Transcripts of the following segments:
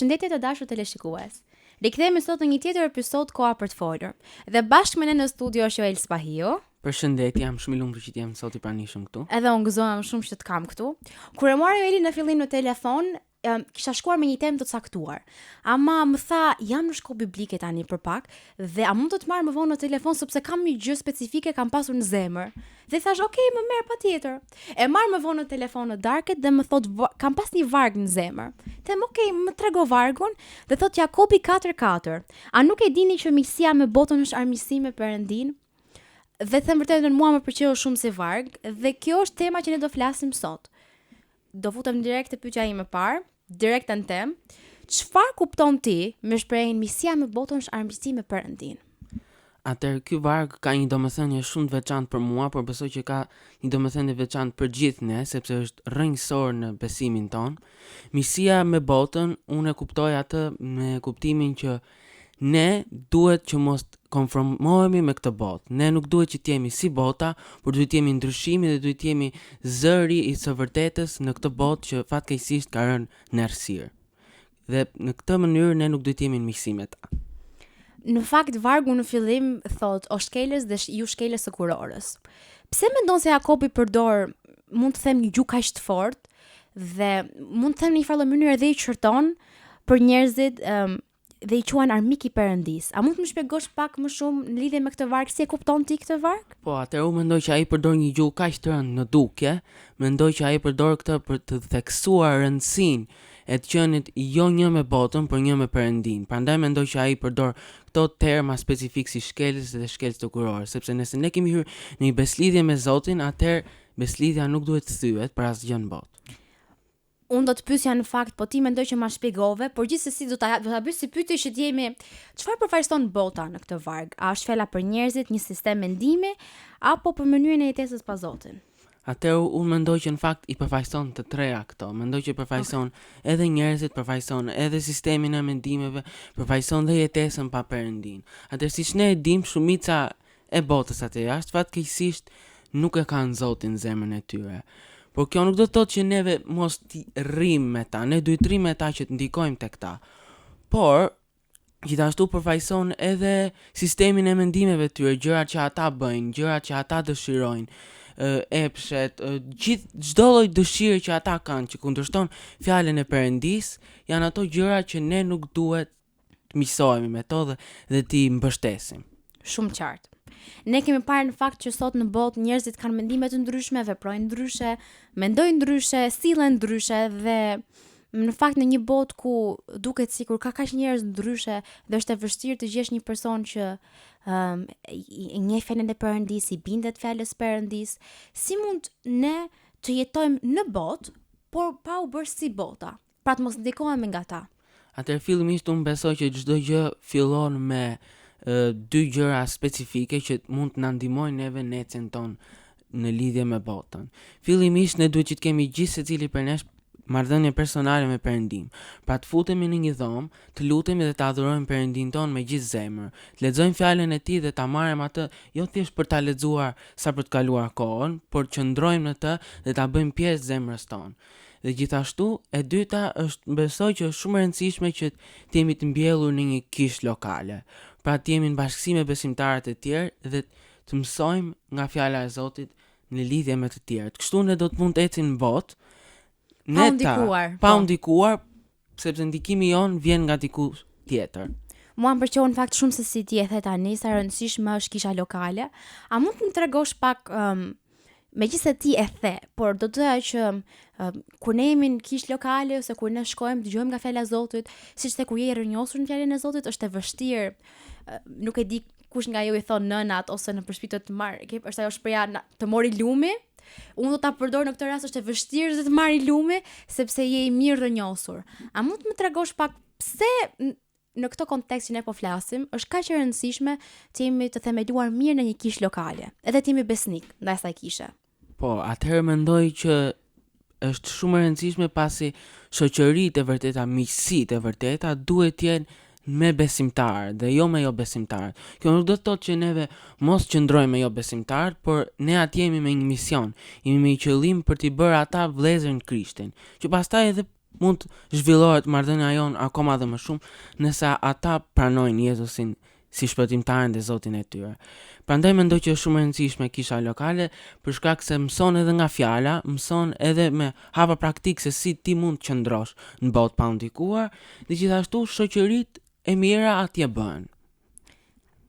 Përshëndetje të dashur teleshikues. Rikthehemi sot në një tjetër episod Koha për të folur. Dhe bashkë me ne në studio është Joel Spahio. Përshëndetje, jam shumë i lumtur që jam sot i pranishëm këtu. Edhe unë gëzohem shumë që të kam këtu. Kur e mora Joeli në fillim në telefon, kisha shkuar me një temë të caktuar. Ama më tha, jam në shkollë biblike tani për pak dhe a mund të marr më vonë në telefon sepse kam një gjë specifike kam pasur në zemër. Dhe thash, "Okej, më merr patjetër." E marr më vonë në telefon në darkët dhe më thot, "Kam pas një varg në zemër." Them, "Okej, më trego vargun." Dhe thot Jakobi 4:4. "A nuk e dini që miqësia me botën është armiqësi me Perëndin?" Dhe them vërtetën mua më pëlqeu shumë si varg dhe kjo është tema që ne do flasim sot. Do futem direkt te pyetja ime e parë, direkt në temë. Çfarë kupton ti me shprehjen miqësia me botën është armiqësi me Perëndin? Atëherë ky varg ka një domethënie shumë të veçantë për mua, por besoj që ka një domethënie të veçantë për gjithë ne, sepse është rrënjësor në besimin ton. Miqësia me botën, unë e kuptoj atë me kuptimin që ne duhet që mos konformohemi me këtë botë. Ne nuk duhet që të jemi si bota, por duhet të jemi ndryshimi dhe duhet të jemi zëri i së vërtetës në këtë botë që fatkeqësisht ka rënë në errësirë. Dhe në këtë mënyrë ne nuk duhet të jemi në miqësi me ta. Në fakt vargu në fillim thot o shkelës dhe ju shkelës së kurorës. Pse mendon se Jakobi përdor, mund të them, një gjuhë kaq të fortë dhe mund të them në një farë mënyrë dhe i çrton për njerëzit dhe i quan armik i Perëndis. A mund të më shpjegosh pak më shumë në lidhje me këtë varg, si e kupton ti këtë varg? Po, atëherë unë mendoj që ai përdor një gjuhë kaq të rëndë në dukje, mendoj që ai përdor këtë për të theksuar rëndësinë e të qenit jo një me botën, por një me Perëndin. Prandaj mendoj që ai përdor këto terma specifik si shkelës dhe shkelës të kurorës, sepse nëse ne kemi hyrë në një beslidhje me Zotin, atëherë beslidhja nuk duhet të thyet për asgjë në botë. Unë do të pyesja në fakt, po ti mendoj që ma shpjegove, por gjithsesi do ta bëj si pyetje që të jemi, çfarë përfaqëson bota në këtë varg? A është fjala për njerëzit, një sistem mendimi apo për mënyrën e jetesës pa Zotin? Atëherë unë mendoj që në fakt i përfaqëson të treja këto. Mendoj që përfaqëson edhe njerëzit, përfaqëson edhe sistemin e mendimeve, përfaqëson dhe jetesën pa Perëndin. Atëherë siç ne e dimë, shumica e botës atë jashtë fatkeqësisht nuk e kanë Zotin në zemrën e tyre. Por kjo nuk do të thotë që neve mos t'i rrim me ta, ne duhet të rrim me ta që të ndikojmë tek ta. Por gjithashtu përfaqëson edhe sistemin e mendimeve të tyre, gjërat që ata bëjnë, gjërat që ata dëshirojnë, epshet, çdo lloj dëshire që ata kanë që kundërshton fjalën e Perëndis, janë ato gjëra që ne nuk duhet të miqësohemi me to dhe t'i mbështesim. Shumë qartë. Ne kemi parë në fakt që sot në botë njerëzit kanë mendime të ndryshme, veprojnë ndryshe, mendojnë ndryshe, sillen ndryshe dhe në fakt në një botë ku duket sikur ka kaq njerëz ndryshe dhe është e vështirë të gjesh një person që i njeh fjalën e Perëndis, i bindet fjalës Perëndis, si mund ne të jetojmë në botë, por pa u bërë si bota, pra të mos ndikohemi nga ta? Atëherë fillimisht unë besoj që çdo gjë fillon me dy gjëra specifike që mund të na ndihmojnë neve në ecën tonë në lidhje me botën. Fillimisht ne duhet që të kemi gjithë secili për nesh marrëdhënie personale me Perëndin. Pra të futemi në një dhomë, të lutemi dhe të adhurojmë Perëndin ton me gjithë zemër. Të lexojmë fjalën e Tij dhe ta marrim atë jo thjesht për ta lexuar sa për të kaluar kohën, por qëndrojmë në të dhe ta bëjmë pjesë zemrës tonë. Dhe gjithashtu, e dyta është besoj që është shumë e rëndësishme që të jemi të mbjellur në një kishë lokale. Pra të jemi në bashkësi me besimtarët e tjerë dhe të mësojmë nga fjala e Zotit në lidhje me të tjerët. Kështu ne do të mund të ecim në botë pa u ndikuar, sepse ndikimi jon vjen nga diku tjetër. Mua më pëlqeu në fakt shumë se si ti e the tani, sa rëndësishme është kisha lokale. A mund të më tregosh pak megjithëse ti e the, por do të thoya që kur ne jemi në kishë lokale ose kur ne shkojmë dëgjojmë nga fjala e Zotit, siç the kur je i rrënjosur në fjalën e Zotit, është e vështirë. Nuk e di kush nga ju i thon nënat ose në përshpitje të marr, është ajo shpreha të mori lumi. Unë do ta përdor në këtë rast, është e vështirë të marri lumi sepse je i mirë rrënjosur. A mund të më tregosh pak pse në këtë kontekst që ne po flasim, është kaq e rëndësishme të jemi të themeluar mirë në një kishë lokale, edhe të jemi besnik ndaj asaj kishe? Po, atëherë mendoj që është shumë e rëndësishme pasi shoqëritë e vërteta, miqësitë e vërteta duhet të jenë me besimtarë dhe jo me jo besimtarë. Kjo nuk do të thotë që neve mos qëndrojmë me jo besimtarë, por ne atje jemi me një mision, jemi me një qëllim për t'i bërë ata vëllezër në Krishtin, që pastaj edhe mund të zhvillohet marrëdhënia jon akoma dhe më shumë nëse ata pranojnë Jezusin si shpëtimtarin dhe Zotin e tyre. Prandaj mendoj që është shumë e rëndësishme kisha lokale për shkak se mëson edhe nga fjala, mëson edhe me hapa praktik se si ti mund të qëndrosh në botë pa u ndikuar, dhe gjithashtu shoqëritë e mira atje bëhen.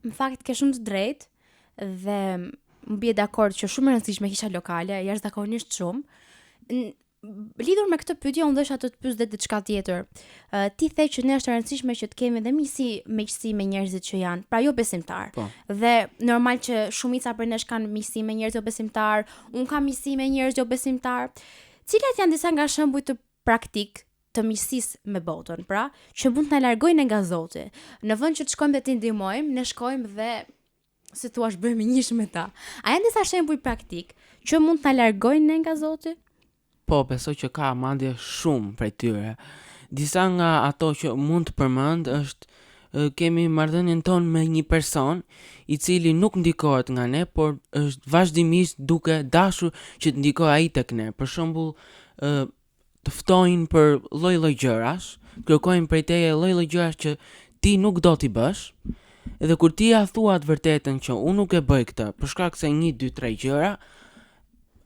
Në fakt ke shumë të drejtë dhe më bie dakord që shumë e rëndësishme kisha lokale, jashtëzakonisht shumë. Lidhur me këtë pyetje, unë desha të pyes edhe diçka tjetër. Ti the që ne është e rëndësishme që të kemi edhe miqësi me njerëzit që janë, pra jo besimtar. Po. Dhe normal që shumica për nesh kanë miqësi me njerëz jo besimtar, unë kam miqësi me njerëz jo besimtar. Cilat janë disa nga shembuj të praktik të miqësisë me botën, pra, që mund të na largojnë nga Zoti. Në vend që të shkojmë dhe të ndihmojmë, ne shkojmë dhe si thua bëhemi njësh me ta. A janë disa shembuj praktik që mund të na largojnë nga Zoti? Po, besoj që ka madje shumë prej tyre. Disa nga ato që mund të përmend është kemi marrëdhënien tonë me një person i cili nuk ndikohet nga ne, por është vazhdimisht duke dashur që të ndikojë ai tek ne. Për shembull, të ftojnë për lloj-lloj gjërash, kërkojnë prej teje lloj-lloj gjërash që ti nuk do t'i bësh. Edhe kur ti ja thua të vërtetën që unë nuk e bëj këtë për shkak se 1, 2, 3 gjëra,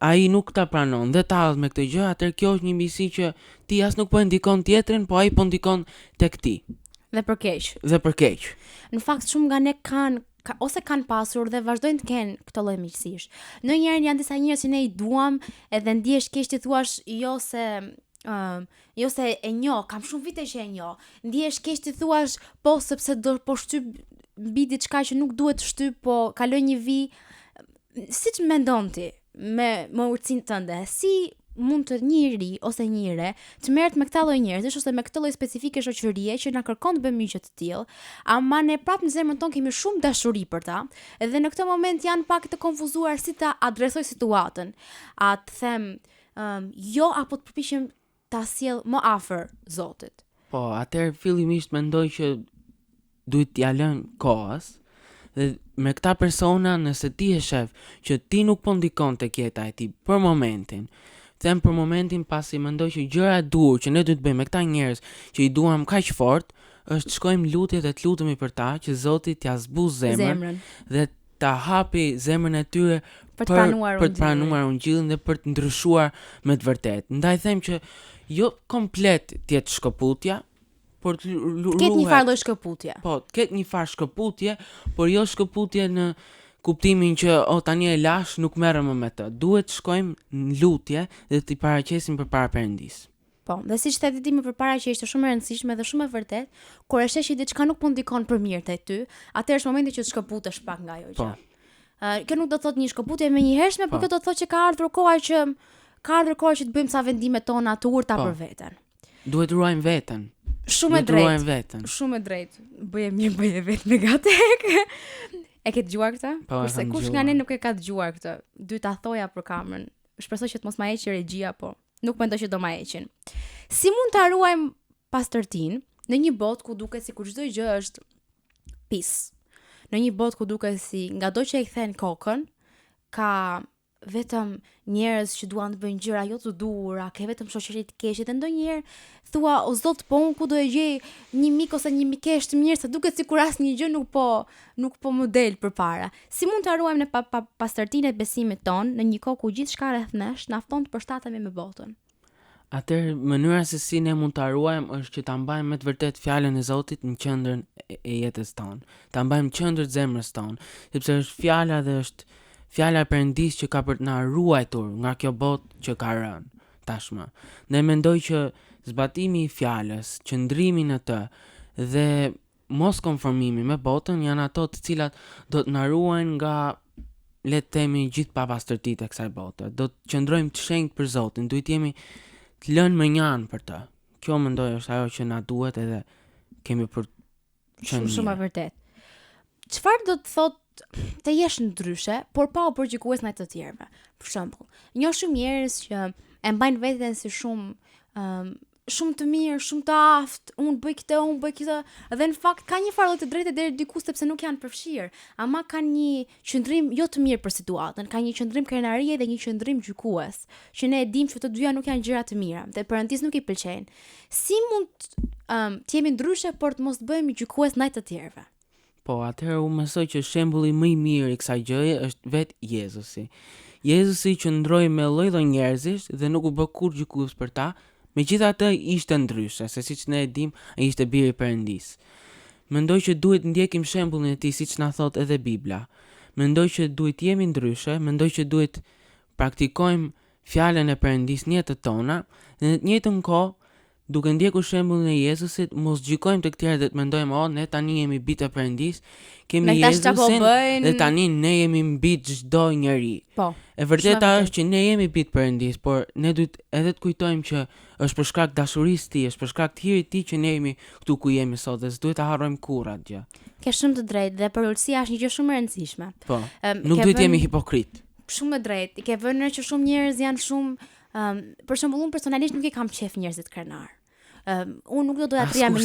ai nuk ta pranon dhe tallet me këtë gjë, atëherë kjo është një miqësi që ti as nuk po e ndikon tjetrin, po ai po ndikon tek ti. Dhe për keq. Dhe për keq. Në fakt shumë nga ne ose kanë pasur dhe vazhdojnë të kenë këtë lloj miqësish. Ndonjëherë janë disa njerëz që ne i duam edhe ndihesh keq ti thua jo se e njoh, kam shumë vite që e njoh. Ndihesh keq ti thua po sepse do po shtyp mbi diçka që nuk duhet të shtyp, po kaloj një vi. Siç mendon ti me urtësinë tënde, si mund të njëri ose njëre të merret me këta lloj njerëzish ose me këtë lloj specifike shoqërie që na kërkon të bëjmë miqë të tillë, ama ne prapë në zemrën tonë kemi shumë dashuri për ta, edhe në këtë moment janë pak të konfuzuar si ta adresoj situatën. A të them jo apo të përpiqem ta sjell më afër Zotit. Po, atëherë fillimisht mendoj që duhet t'ia lën kohës. Dhe me këta persona, nëse ti e shef që ti nuk po ndikon tek jeta e tij për momentin, them për momentin pasi mendoj që gjëra e dur që ne duhet bëjmë me këta njerëz që i duam kaq fort, është shkojmë lutje dhe të lutemi për ta që Zoti t'ia zbuz zemrën dhe ta hapi zemrën e tyre për të pranuar ungjillin dhe për të ndryshuar me të vërtetë. Ndaj them që jo komplet të jetë shkëputja, por të ruhet. Ketë një farë lloj shkëputje. Po, ketë një farë shkëputje, por jo shkëputje në kuptimin që tani e lash, nuk merrem më me të. Duhet shkojmë në lutje dhe t'i paraqesim përpara Perëndis. Po, dhe siç thati ti më përpara që ishte shumë e rëndësishme dhe shumë e vërtet, kur e sheh që diçka nuk po ndikon për mirë te ty, atëherë është momenti që të shkëputesh pak nga ajo gjë. Po. Kjo nuk do të thotë një shkëputje menjëhershme, por kjo do të thotë që ka ardhur koha që të bëjmë ca vendime tona të urta për veten. Duhet ruajmë veten. Shumë e drejt. Bëje vetë me gatek. E ke dëgjuar këtë? Po, kurse kush nga ne nuk e ka dëgjuar këtë? Dy ta thoja për kamerën. Shpresoj që të mos ma heqë regjia, po nuk mendoj që do ma heqin. Si mund ta ruajmë pastërtinë në një botë ku duket sikur çdo gjë është pis? Në një botë ku duket si ngado që e kthen kokën, ka vetëm njerëz që duan të bëjnë gjëra jo të duhura, ke vetëm shoqëri të keqe dhe ndonjëherë thua o Zot, po unë ku do e gjej një mik ose një mikesh të mirë, sa duket sikur asnjë gjë nuk po më del përpara. Si mund ta ruajmë ne pastërtinë e besimit ton në një kohë ku gjithçka rreth nesh na fton të përshtatemi me botën? Atëherë mënyra se si ne mund ta ruajmë është që ta mbajmë me të vërtet fjalën e Zotit në qendrën e jetës tonë. Ta mbajmë qendër zemrës tonë, sepse është fjala dhe është fjala e Perëndis që ka për të na ruajtur nga kjo botë që ka rënë tashmë. Ne mendoj që zbatimi i fjalës, qëndrimi në të dhe mos konformimi me botën janë ato të cilat do të na ruajnë nga, le të themi, gjithë papastërtitë e kësaj bote. Do të qëndrojmë të shenjtë për Zotin, duhet jemi të lënë më njanë për të. Kjo mendoj është ajo që na duhet edhe kemi për qenë. Shumë e vërtet. Çfarë do të thotë të jesh ndryshe, por pa u përgjikues ndaj të tjerëve? Për shembull, njoh shumë njerëz që e mbajnë veten si shumë shumë të mirë, shumë të aftë, unë bëj këtë, dhe në fakt ka një farë të drejtë deri diku sepse nuk janë përfshirë, ama kanë një qëndrim jo të mirë për situatën, ka një qëndrim krenarie dhe një qëndrim gjykues, që ne e dimë që të dyja nuk janë gjëra të mira, dhe Perëndis nuk i pëlqejnë. Si mund të jemi ndryshe por të mos bëhemi gjykues ndaj të tjerëve? Po, atëherë u mësoj që shembulli më i mirë i kësaj gjëje është vetë Jezusi. Jezusi qëndroi me lloj-lloj njerëzish dhe nuk u bë kurrë gjykues për ta. Megjithatë ishte ndryshe, se siç ne e dim, ai ishte biri i Perëndis. Mendoj që duhet ndjekim shembullin e tij siç na thot edhe Bibla. Mendoj që duhet jemi ndryshe, mendoj që duhet praktikojmë fjalën e Perëndis në jetën tona, dhe në të njëjtën kohë, duke ndjekur shembullin e Jezusit, mos gjykojmë të tjerë dhe të mendojmë, ne tani jemi bitë e Perëndis, kemi Jezusin dhe tani ne jemi mbi çdo njeri. Po. E vërteta është që ne jemi bitë Perëndis, por ne duhet edhe të kujtojmë që është për shkak dashurisë tij, është për shkak të hirit tij që ne jemi këtu ku jemi sot dhe s'duhet ta harrojmë kurrë atë gjë. Ke shumë të drejtë dhe përulësia është një gjë shumë e rëndësishme. Po. Nuk duhet jemi hipokrit. Shumë e drejtë. Ke vënë që shumë njerëz janë shumë për shembull unë personalisht nuk e kam qef njerëzit krenar. Unë nuk do doja të rria me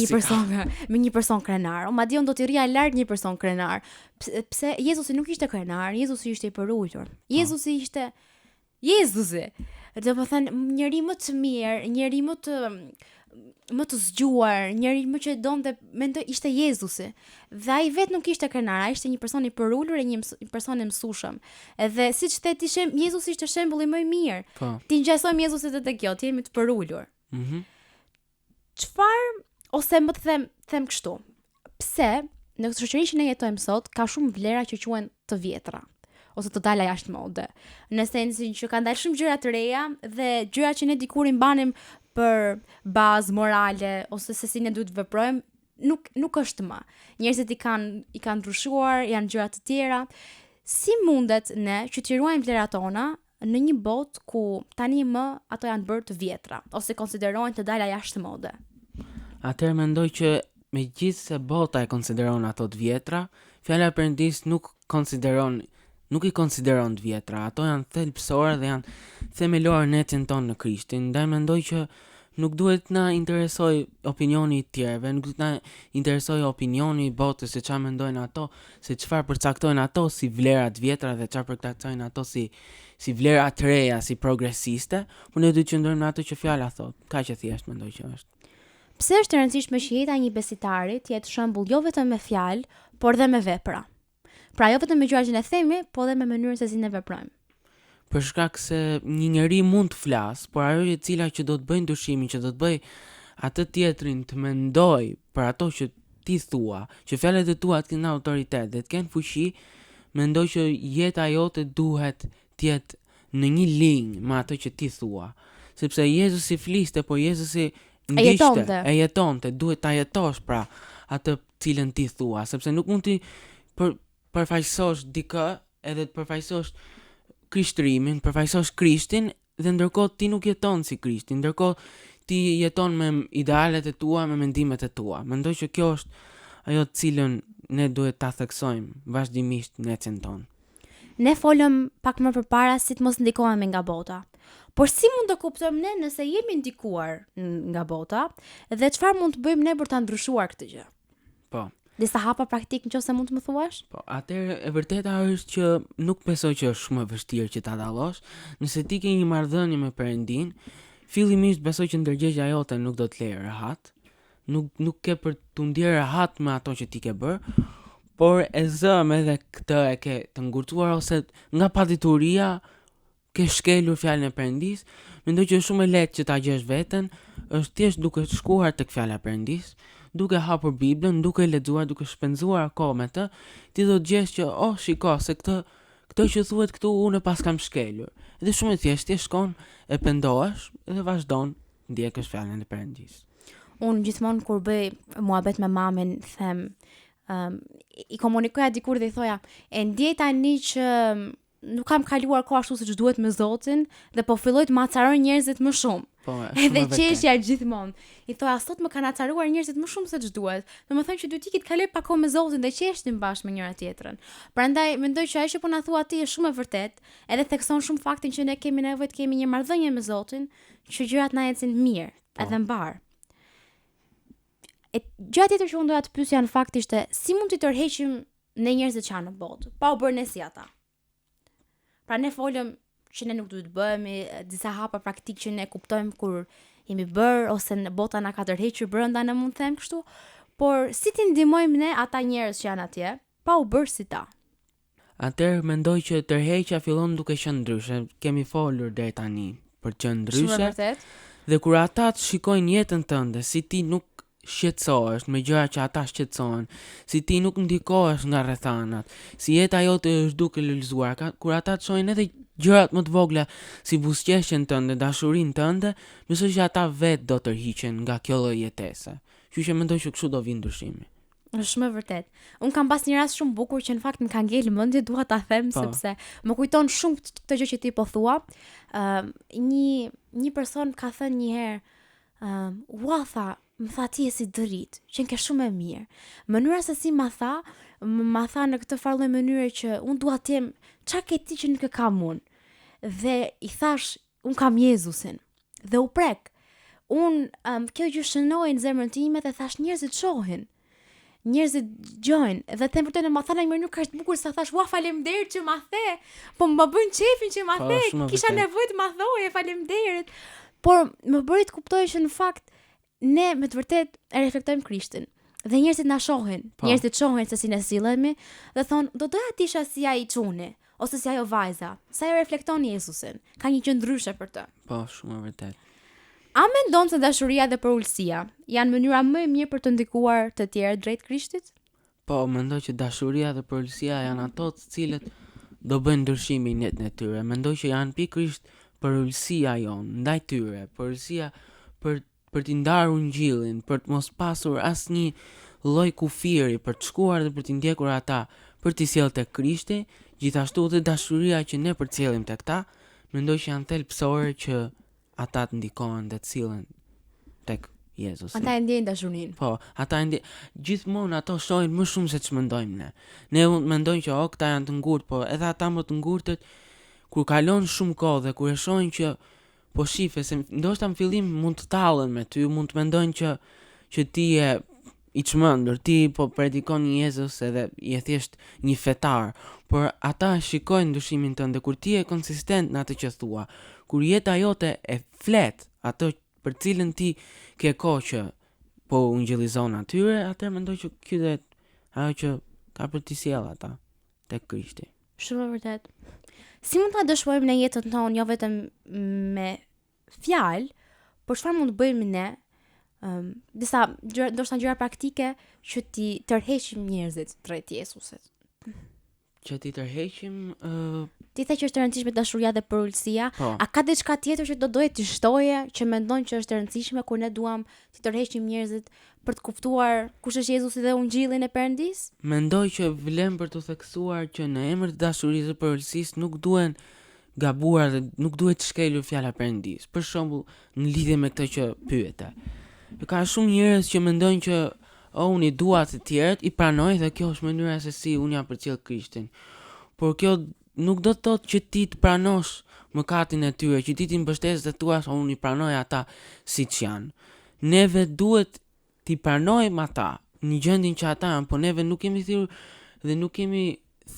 një person krenar. Madje unë do të rria larg një person krenar. Pse Jezusi nuk ishte krenar, Jezusi ishte i përulur. Jezusi ishte Jezusi. Do të thënë njeri më të mirë, njeri më të zgjuar, njeri më që donte mendoj ishte Jezusi. Dhe ai vetë nuk ishte krenar, ai ishte një person i përulur e një person i mësueshëm. Edhe siç theti Jezusi ishte shembulli më i mirë. Po. Ti ngjasojmë Jezusit edhe kjo, ti jemi të përulur. Çfarë ose më të them kështu. Pse në shoqërinë që ne jetojmë sot ka shumë vlera që quhen të vjetra ose të dala jashtë mode. Në sensin që kanë dalë shumë gjëra të reja dhe gjëra që ne dikur i mbanim për bazë morale ose se si ne duhet të veprojmë nuk është më. Njerëzit i kanë ndryshuar, janë gjëra të tjera. Si mundet ne që të ruajmë vlerat tona në një botë ku tani më ato janë bërë të vjetra ose konsiderohen të dala jashtë mode? Atëherë mendoj që megjithse bota e konsideron ato të vjetra, fjala e Perëndis nuk i konsideron të vjetra. Ato janë thelbësore dhe janë themelore në jetën tonë në Krishtin. Ndaj mendoj që nuk duhet na interesoj opinioni i tjerëve, nuk duhet na interesoj opinioni i botës se çfarë mendojnë ato, se çfarë përcaktojnë ato si vlera të vjetra dhe çfarë përcaktojnë ato si vlera të reja, si progresiste, por ne duhet të qëndrojmë në ato që fjala thot. Kaq e thjesht mendoj që është. Pse është e rëndësishme që jeta e një besitari të jetë shembull jo vetëm me fjalë, por dhe me vepra? Pra jo vetëm me gjërat që ne themi, por edhe me mënyrën se si ne veprojmë. Për shkak se një njeri mund të flas, por ajo e cila që do të bëjë ndryshimin, që do të bëj atë tjetrin të mendoj për ato që ti thua, që fjalët e tua të kenë autoritet dhe të kenë fuqi, mendoj që jeta jote duhet të jetë në një linjë me ato që ti thua. Sepse Jezusi fliste, por Jezusi ndiqte, e jetonte, duhet ta jetosh pra atë cilën ti thua, sepse nuk mund ti përfaqësosh dikë edhe të përfaqësosh Krishtrimin, përfaqësosh Krishtin dhe ndërkohë ti nuk jeton si Krishti, ndërkohë ti jeton me idealet e tua, me mendimet e tua. Mendoj që kjo është ajo të cilën ne duhet ta theksojmë vazhdimisht në jetën tonë. Ne folëm pak më përpara si të mos ndikohemi nga bota. Por si mund të kuptojmë ne nëse jemi ndikuar nga bota dhe çfarë mund të bëjmë ne për ta ndryshuar këtë gjë? Po. Disa hapa praktik nëse mund të më thuash? Po, atëherë e vërteta është që nuk besoj që është shumë e vështirë që ta dallosh. Nëse ti ke një marrëdhënie me Perëndin, fillimisht besoj që ndërgjegjja jote nuk do të lejë rehat. Nuk ke për të ndjerë rehat me ato që ti ke bërë, por e zëm edhe këtë e ke të ngurtuar ose nga padituria ke shkelur fjalën e Perëndis. Mendoj që është shumë e lehtë që ta gjesh veten, është thjesht duke shkuar tek fjala e Perëndis, duke hapur Biblën, duke lexuar, duke shpenzuar kohë me të, ti do të gjesh që shiko se këtë që thuhet këtu unë pas kam shkelur. Dhe shumë e thjeshtë, ti shkon e pendohesh dhe vazhdon ndjekësh fjalën e Perëndis. Unë gjithmonë kur bëj muhabet me mamin, them, i komunikoja dikur dhe i thoja, e ndjej tani që nuk kam kaluar kohë ashtu siç duhet me Zotin dhe po filloj të macaroj njerëzit më shumë. Po, Edhe qeshja gjithmonë. I thoya sot më kanë acaruar njerëzit më shumë se ç'duhet. Domethënë që duhet ikit kaloj pak kohë me Zotin dhe qeshtin bashkë me njëra tjetrën. Prandaj mendoj që ajo që po na thua ti është shumë e vërtetë, edhe thekson shumë faktin që ne kemi nevojë të kemi një marrëdhënie me Zotin, që gjërat na ecin mirë, edhe mbar. Gjëja tjetër që unë doja të pyesja në fakt ishte si mund të tërheqim ne njerëzit që janë në botë, pa u bërë ne si ata. Pra ne folëm që ne nuk duhet të bëhemi disa hapa praktik që ne kuptojmë kur jemi bërë ose në bota na ka tërhequr brenda, ne mund të them kështu, por si ti ndihmojmë ne ata njerëz që janë atje pa u bërë si ta? Atëherë mendoj që tërheqja fillon duke qenë ndryshe. Kemi folur deri tani për të qenë Shumë ndryshe. vërtet. Dhe kur ata të shikojnë jetën tënde, si ti nuk shqetësohesh me gjëra që ata shqetësohen, si ti nuk ndikohesh nga rrethanat, si jeta jote është duke lulëzuar, kur ata të shohin edhe gjërat më të vogla si buzëqeshjen tënde, dashurinë tënde, besoj që ata vetë do tërhiqen nga kjo lloj jetese. Kështu që mendoj që kështu do vi ndryshimi. Është shumë e vërtet. Un kam pas një rast shumë bukur që në fakt më ka ngel mendje, dua ta them sepse më kujton shumë këtë gjë që ti po thua. Një person ka thënë një herë, "Ua tha, më tha ti je si drit, që ke shumë e mirë." Mënyra se si ma tha në këtë farë mënyre që un dua të jem çka ke ti që nuk e kam un. Dhe i thash, un kam Jezusin. Dhe u prek. Un kjo gjë shënoi në zemrën time dhe thash njerëzit shohin. Njerëzit gjojnë dhe të vërtetë ma tha në një mënyrë kaq të bukur sa thash, "Ua, faleminderit që ma the." Po më bën qefin që ma the, kisha nevojë të ma thoje, faleminderit. Por më bëri të kuptoj që në fakt ne me të vërtetë e reflektojmë Krishtin. Dhe njerëzit na shohin, njerëzit shohin se si ne sillemi dhe thon, "Do doja të isha si ai çuni ose si ajo vajza." Sa ajo reflekton Jezusin. Ka një gjë ndryshe për të. Po, shumë e vërtetë. A mendon se dashuria dhe përulësia janë mënyra më e mirë për të ndikuar të tjerë drejt Krishtit? Po, mendoj që dashuria dhe përulësia janë ato të cilët do bëjnë ndryshimin në jetën e tyre. Mendoj që janë pikërisht përulësia jonë ndaj tyre, përulësia për t'i ndarë ungjillin, për të mos pasur asnjë lloj kufiri, për të shkuar dhe për t'i ndjekur ata, për t'i sjellë tek Krishti, gjithashtu dhe dashuria që ne përcjellim tek ta, mendoj që janë thelbësore që ata të ndikohen dhe të sillen tek Jezusi. Ata e ndjejnë dashurinë. Po, ata gjithmonë ato shohin më shumë se ç'mendojmë ne. Ne mendojmë që këta janë të ngurtë, po edhe ata më të ngurtët kur kalon shumë kohë dhe kur e shohin që po shife se ndoshta në fillim mund të tallen me ty, mund të mendojnë që ti je i çmendur, ti po predikon një Jezus edhe je thjesht një fetar, por ata shikojnë ndryshimin tënd dhe kur ti je konsistent në atë që thua, kur jeta jote e flet atë për cilën ti ke kohë që po ungjillizon atyre, atëherë mendoj që ky dhe ajo që ka për t'i sjell ata tek Krishti. Shumë e vërtet. Si mund ta dëshmojmë në jetën tonë jo vetëm me fjalë, por çfarë mund të bëjmë ne? Disa ndoshta gjëra praktike që ti tërheqim njerëzit drejt Jezusit. Që ti tërheqim ti the që është e rëndësishme dashuria dhe përulësia, a ka diçka tjetër që do doje të shtoje që mendon që është e rëndësishme kur ne duam të tërheqim njerëzit për të kuptuar kush është Jezusi dhe ungjillin e Perëndis? Mendoj që vlen për të theksuar që në emër të dashurisë dhe përulësisë nuk duhen gabuar dhe nuk duhet të shkelur fjala Perëndis. Për shembull, në lidhje me këtë që pyete. Ka shumë njerëz që mendojnë që unë i dua të tjerët, i pranoj dhe kjo është mënyra se si unë jam përcjell Krishtin. Por kjo nuk do të thotë që ti të pranosh mëkatin e tyre, që ti t'i mbështes dhe thua unë i pranoj ata siç janë. Neve duhet t'i pranojmë ata në gjendjen që ata janë, por neve nuk kemi thirrur dhe nuk kemi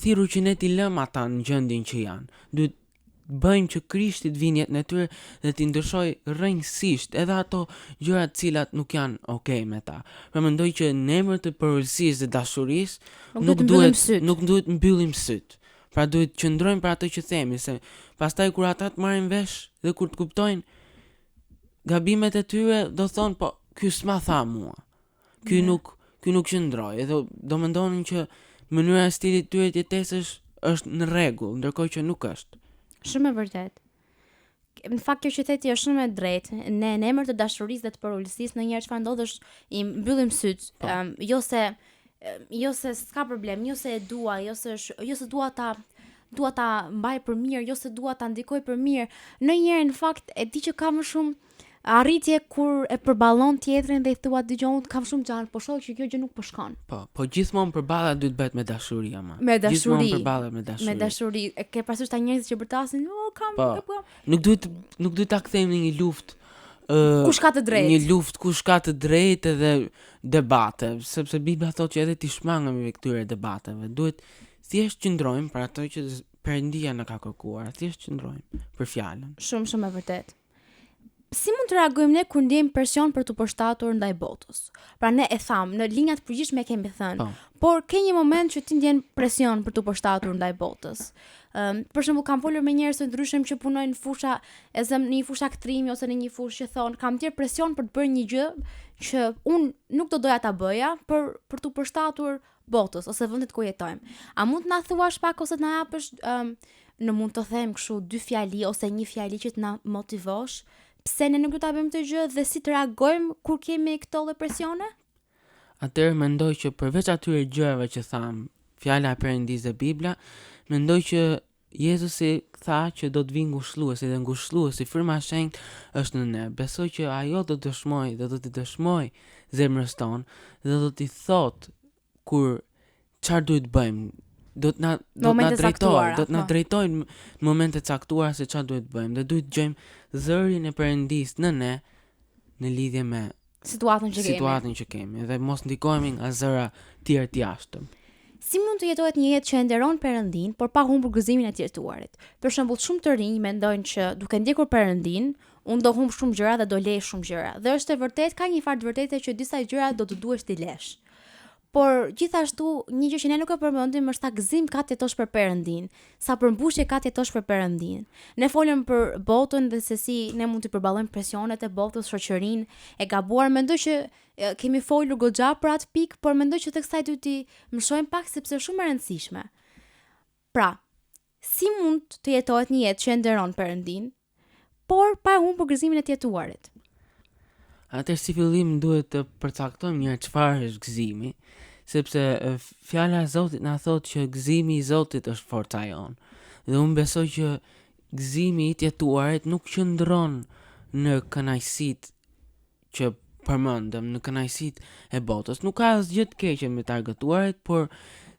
thirrur që ne t'i lëmë ata në gjendjen që janë. Duhet bëjmë që Krishti të vinë jetën e tyre dhe t'i ndryshoj rrënjësisht edhe ato gjëra të cilat nuk janë okay me ta. Pra mendoj që në emër të përulësisë dhe dashurisë nuk duhet mbyllim syt. Pra duhet qëndrojmë për atë që themi, se pastaj kur ata të marrin vesh dhe kur të kuptojnë gabimet e tyre, do thonë po ky s'ma tha mua. Ky nuk qëndroi, edhe do mendonin që mënyra e stilit tyre të jetesës është në rregull, ndërkohë që nuk është. Shumë e vërtet. Në fakt kjo që theti është shumë e drejtë. Ne në emër të dashurisë dhe të përulësisë ndonjëherë çfarë ndodh është i mbyllim syt. Jo se s'ka problem, jo se e dua, jo se dua ta mbaj për mirë, jo se dua ta ndikoj për mirë. Ndonjëherë në fakt e di që ka më shumë arritje kur e përballon tjetrin dhe i thua dëgjoj kam shumë gjanë, po shoh që kjo gjë nuk po shkon. Po gjithmonë përballa duhet bëhet me dashuri ama. Me dashuri. Gjithmonë përballa me dashuri. Me dashuri. E ke parasysh ta njerëzit që bërtasin, kam. Nuk duhet ta kthejmë në një luftë. Kush ka të drejtë? Një luftë kush ka të drejtë dhe debate, sepse Bibla thotë që edhe ti shmangemi me këtyre debateve. Duhet thjesht qëndrojmë për ato që Perëndia na ka kërkuar, thjesht qëndrojmë për fjalën. Shumë e vërtet. Si mund të reagojmë ne kur ndjejmë presion për të përshtatur ndaj botës? Pra ne e tham, në linjat përgjithshme kemi thënë, por ke një moment që ti ndjen presion për të përshtatur ndaj botës. Për shembull kam folur me njerëz të ndryshëm që punojnë në fusha në një fushë aktrimi ose në një fushë që thon, kam tjerë presion për të bërë një gjë që unë nuk do doja ta bëja për të përshtatur botës ose vendit ku jetojmë. A mund të na thuash pak ose të na japësh në mund të them kështu 2 fjali ose një fjali që të na motivosh? Pse ne nuk do ta bëjmë këtë gjë dhe si të reagojmë kur kemi këto lloj presione? Atëherë mendoj që përveç atyre gjërave që tham, fjala e Perëndisë dhe Bibla, mendoj që Jezusi tha që do të vinë ngushëlluesi dhe ngushëlluesi firma e shenjtë është në ne. Besoj që ajo do të dëshmoj zemrës tonë dhe do t'i thotë kur çfarë duhet bëjmë. Do të na drejtojë në momente të caktuara se çfarë duhet bëjmë. Dhe duhet gjejmë zërin e Perëndisë në ne në lidhje me situatën që kemi dhe mos ndikohemi nga zëra të tjerë të jashtëm. Si mund të jetohet një jetë që e nderon Perëndin, por pa humbur gëzimin e të tjerëtuarit? Për shembull, shumë të rinj mendojnë që duke ndjekur Perëndin, unë do humb shumë gjëra dhe do lej shumë gjëra. Dhe është e vërtetë, ka një farë të vërtetë që disa gjëra do të duhesh t'i lesh. Por gjithashtu, një gjë që ne nuk e përmendim është sa gëzim ka të jetosh për Perëndin, sa përmbushje ka të jetosh për Perëndin. Ne folëm për botën dhe se si ne mund të përballojmë presionet e botës, shoqërinë e gabuar. Mendoj që kemi folur goxha për atë pikë, por mendoj që tek kësaj duhet të mësojmë pak sepse është shumë e rëndësishme. Pra, si mund të jetohet një jetë që e nderon Perëndin, por pa humbur gëzimin e të jetuarit? Atëherë si fillim duhet të përcaktojmë një çfarë është gëzimi, sepse fjala e Zotit na thotë që gëzimi i Zotit është forca jonë. Dhe unë besoj që gëzimi i të jetuarit nuk qëndron në kënaqësitë që përmendëm, në kënaqësitë e botës. Nuk ka asgjë të keqe me të argëtuarit, por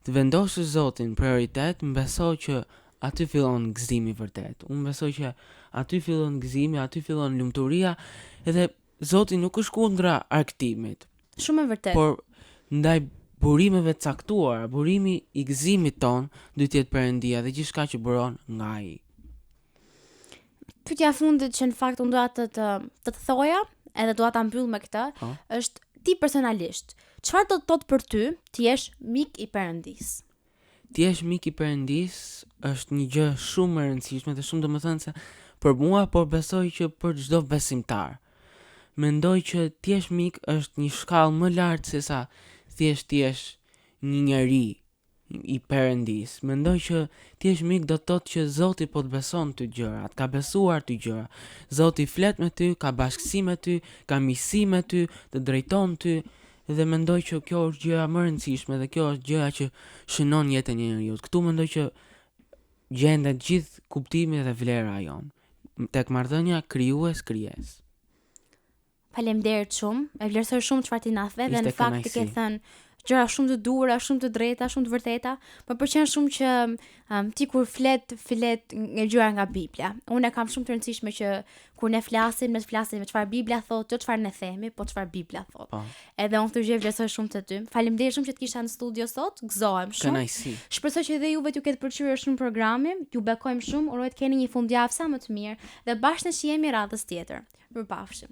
të vendosësh Zotin prioritet, më besoj që aty fillon gëzimi vërtet. Unë besoj që aty fillon gëzimi, aty fillon lumturia, edhe Zoti nuk është kundra argëtimit. Shumë e vërtet. Por ndaj burimeve të caktuara, burimi i gëzimit ton duhet të jetë Perëndia dhe gjithçka që bëron nga ai. Pyetja e fundit që në fakt unë dua të thoja, edhe dua ta mbyll me këtë, është ti personalisht, çfarë do të thotë për ty të jesh mik i Perëndisë? Të jesh mik i Perëndisë është një gjë shumë e rëndësishme dhe shumë domethënëse për mua, por besoj që për çdo besimtar. Mendoj që të jesh mik është një shkallë më lartë se sa thjesht të jesh një njeri i Perëndisë. Mendoj që të jesh mik do të thotë që Zoti po të beson ty gjëra, ka besuar ty gjëra. Zoti flet me ty, ka bashkësi me ty, ka miqësi me ty, të drejton ty dhe mendoj që kjo është gjëja më e rëndësishme dhe kjo është gjëja që shënon jetën e njeriu. Këtu mendoj që gjendet gjithë kuptimi dhe vlera jonë tek marrëdhënia krijues-krijes. Faleminderit shumë. E vlerësoj shumë çfarë ti na the dhe në fakt ti ke thënë gjëra shumë të duhura, shumë të drejta, shumë të vërteta. Më pëlqen shumë që ti kur flet nga gjëra nga Bibla. Unë kam shumë të rëndësishme që kur ne flasim me çfarë Bibla thotë, jo çfarë ne themi, po çfarë Bibla thotë. Edhe unë këtë gjë vlerësoj shumë të ty. Faleminderit shumë që të kisha në studio sot. Gëzohem shumë. Kënaqësi. Shpresoj që edhe juve t'ju ketë pëlqyer shumë programi. Ju bekojmë shumë. Uroj të keni një fundjavë sa më të mirë dhe bashkë ne shihemi radhës tjetër. Mirupafshim.